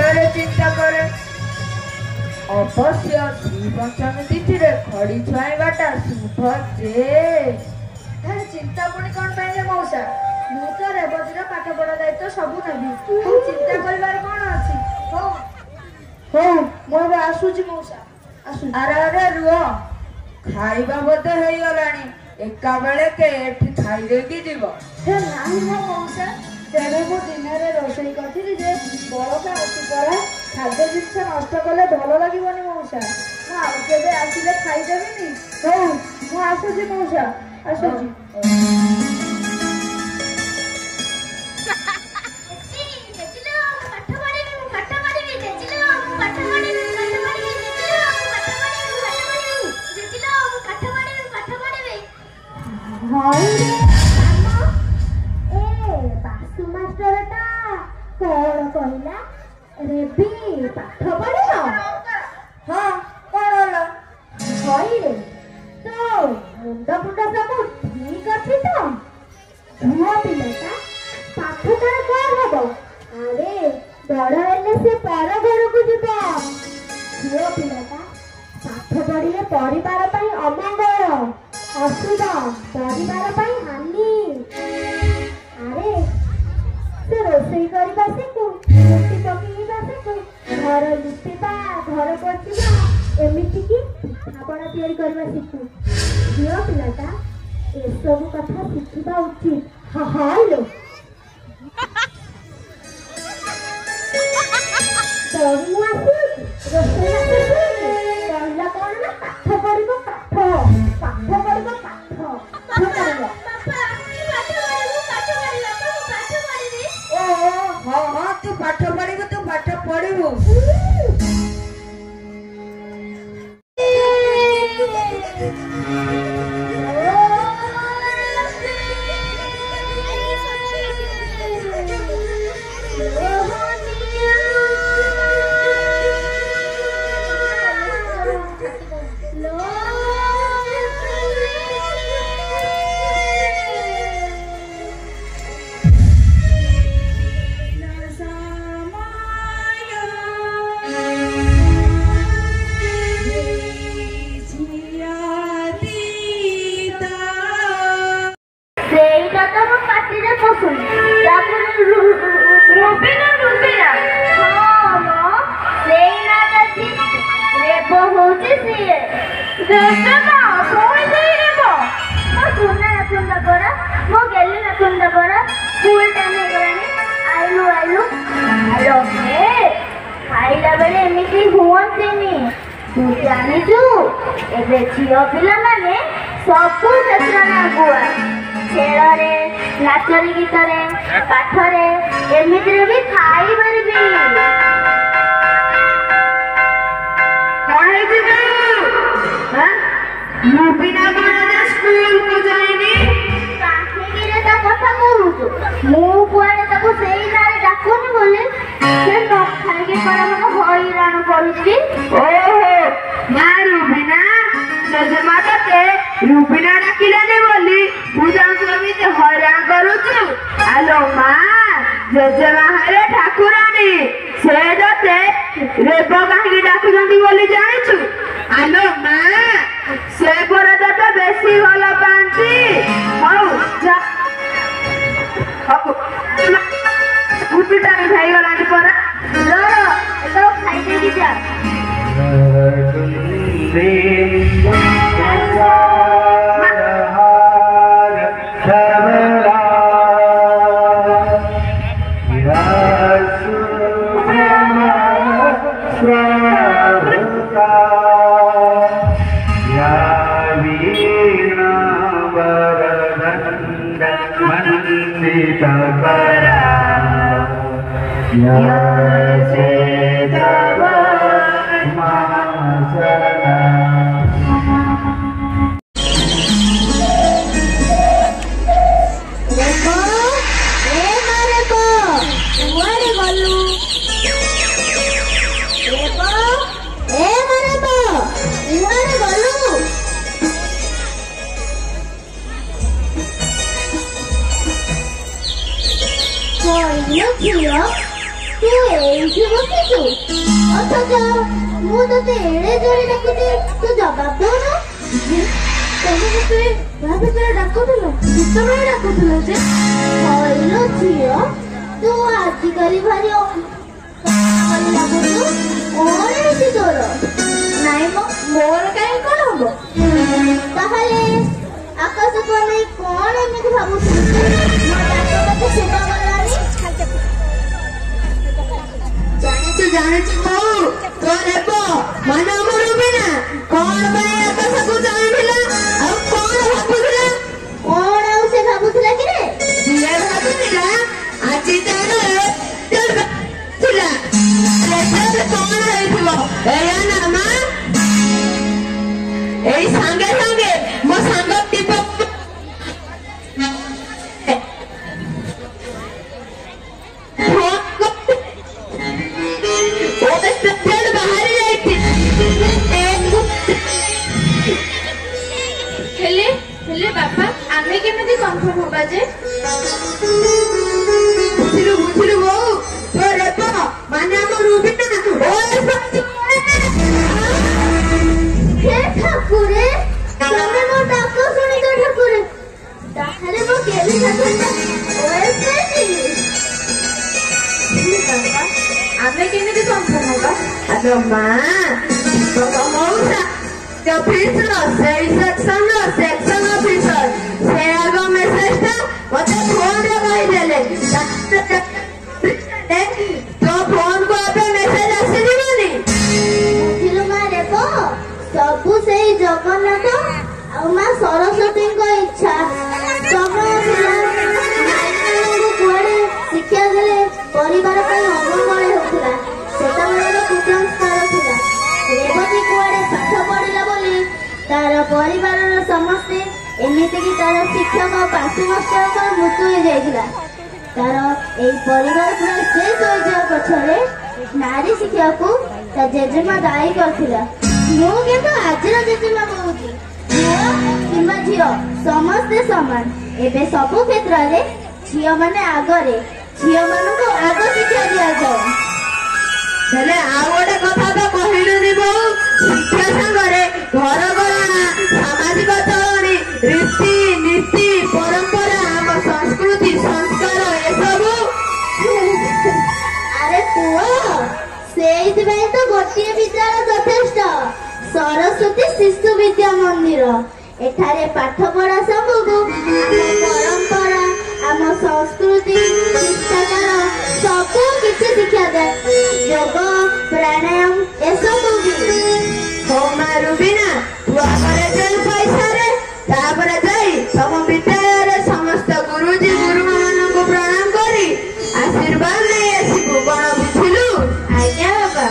विषय चिंता करे। अवश्य श्री पंचमी तिथि रे खड़ी छुआईबाटा शुभ जे चिंता पुणी कौन पाइले मौसा मु तो रेवतीर पाठ पढ़ा दायित्व सब नेबी चिंता करिबार कौन अछि हो हो मोर आसुची मौसा आसु अरे अरे रुह खाइबा बोधे हेई गलानी एका बेले के एठी खाई देकी जीव हे नाही ना मौसा तेरे मु दिन रे रोषई करथिली जे बळका अछि परा खाद्य जिनिस नष्ट कले भल लागिबनी मौसा मु आ केबे आसिले खाई देबिनी हो मु आसुची मौसा आसुची Io, tu e ବସିଛୁ ଅଥଚ ମୁଁ ତତେ ଏଡେ ଜୋରେ ଡାକୁଛି ତୁ ଜବାବ ଦଉନୁ। ତମେ ମତେ ତା ଭିତରେ ଡାକୁଥିଲ କେତେବେଳେ ଡାକୁଥିଲ ଯେ? ହଇଲୋ ଝିଅ ତୁ ଆଜିକାଲି ଭାରି ଲାଗୁଛୁ। କଣ ହେଇଛି ତୋର? ନାଇଁ ମ ମୋର କାହିଁ କଣ ହବ? ତାହେଲେ ଆକାଶକୁ ନେଇ କଣ ଏମିତି ଭାବୁଛୁ? ମୋ ଡାକ ତତେ ଶୁଭା ଗଲାନି? ଜାଣିଛୁ ବୋଉ ତୋର ମାନେ ଆମର ନା କଣ ପାଇଁ ଆକାଶକୁ ଜାଣିଥିଲା ଆଉ କଣ ଭାବୁଥିଲା? କଣ ଆଉ ସେ ଭାବୁଥିଲା କି ରେ? ସିଏ ଭାବୁଥିଲା ଆଜି ତାର ଥିଲା କଣ ହେଇଥିବ ଏଇଆ ନା ମା? ଏଇ ସାଙ୍ଗେ ସାଙ୍ଗେ ମୋ ସାଙ୍ଗ ଟିପ ବାହାରି ଯାଇଛି। ହେଲେ ବାପା ଆମେ କେମିତି କନଫର୍ମ ହବା ଯେ? ବୁଝିଲୁ ବୋଉ ତୋର ମାନେ ଆମ ରୁବିନା ହେ ଠାକୁରେ ତମେ ମୋ ଡାକ ଶୁଣିଛ ଠାକୁରେ? ତାହେଲେ ମୁଁ କେବେ ଠାକୁରଟା ଓଏସ୍ ପାଇଥିଲି? ଆମେ କେମିତି କନଫର୍ମ ହବା? ଆଲୋ ମା ମଉସା ଅଫିସର ସେଇ ସେକ୍ସନ ଅଫିସର ସେ ଆଗ ମେସେଜଟା ମତେ ଫୋନରେ କହିଦେଲେ। ତୋ ଫୋନକୁ ଏବେ ମେସେଜ ଆସିଯିବନି? ବୁଝିଲୁ ମା ରେବ ସବୁ ସେଇ ଜଗନ୍ନାଥ ଆଉ ମା ସରସ୍ୱତୀଙ୍କ ଇଚ୍ଛା। ତମ ପିଲାମାନଙ୍କୁ କୁଆଡେ ଶିକ୍ଷା ଦେଲେ ପରିବାର ପାଇଁ ଅମଙ୍ଗଳ ହେଉଥିଲା। ସେତେବେଳେ କୁସଂସ୍କାର ଥିଲା। ରେବତୀ କୁଆଡେ ପାଠ ପଢିଲା ବୋଲି ତାର ପରିବାରର ସମସ୍ତେ ଏମିତିକି ତାର ଶିକ୍ଷକ ପାଶୁ ମାଷ୍ଟରଙ୍କର ମୃତ୍ୟୁ ହେଇଯାଇଥିଲା। ତାର ଏଇ ପରିବାର ପୁରା ଶେଷ ହୋଇଯିବା ପଛରେ ନାରୀ ଶିକ୍ଷାକୁ ତା ଜେଜେମା ଦାୟୀ କରିଥିଲା। ମୁଁ କିନ୍ତୁ ଆଜିର ଜେଜେମା କହୁଛି ପୁଅ କିମ୍ବା ଝିଅ ସମସ୍ତେ ସମାନ। ଏବେ ସବୁ କ୍ଷେତ୍ରରେ ଝିଅ ମାନେ ଆଗରେ, ଝିଅ ମାନଙ୍କୁ ଆଗ ଶିକ୍ଷା ଦିଆଯାଏ। ହେଲେ ଆଉ ଗୋଟେ କଥା ତ କହିଲୁନି ବୋଉ, ଶିକ୍ଷା ସାଙ୍ଗରେ ଘର ଗଣନା, ସାମାଜିକ ଚଳଣି, ରୀତି ନୀତି, ପରମ୍ପରା, ଆମ ସଂସ୍କୃତି ସଂସ୍କାର ଏସବୁ। ଆରେ ପୁଅ ସେଇଥିପାଇଁ ତ ଗୋଟିଏ ବିଦ୍ୟାଳୟ ଯଥେଷ୍ଟ, ସରସ୍ୱତୀ ଶିଶୁ ବିଦ୍ୟା ମନ୍ଦିର। ଏଠାରେ ପାଠ ପଢା ସାଙ୍ଗକୁ ଆମ ପରମ୍ପରା, ଆମ ସଂସ୍କୃତି, ଶିଷ୍ଟାଚାର ସବୁ କିଛି ଶିକ୍ଷା ଦେୟ। ଯୋଗ, ପ୍ରାଣାୟାମ ଏସବୁ ବି। ହଉ ମା ରୁବିନା ତୁ ଆଗରେ ଯାଇ ପଇସାରେ, ତାପରେ ଯାଇ ତମ ବିଦ୍ୟାଳୟରେ ସମସ୍ତ ଗୁରୁଜୀ ଗୁରୁମା ମାନଙ୍କୁ ପ୍ରଣାମ କରି ଆଶୀର୍ବାଦ ନେଇ ଆସିବୁ। କଣ ବୁଝିଲୁ? ଆଜ୍ଞା ବାବା।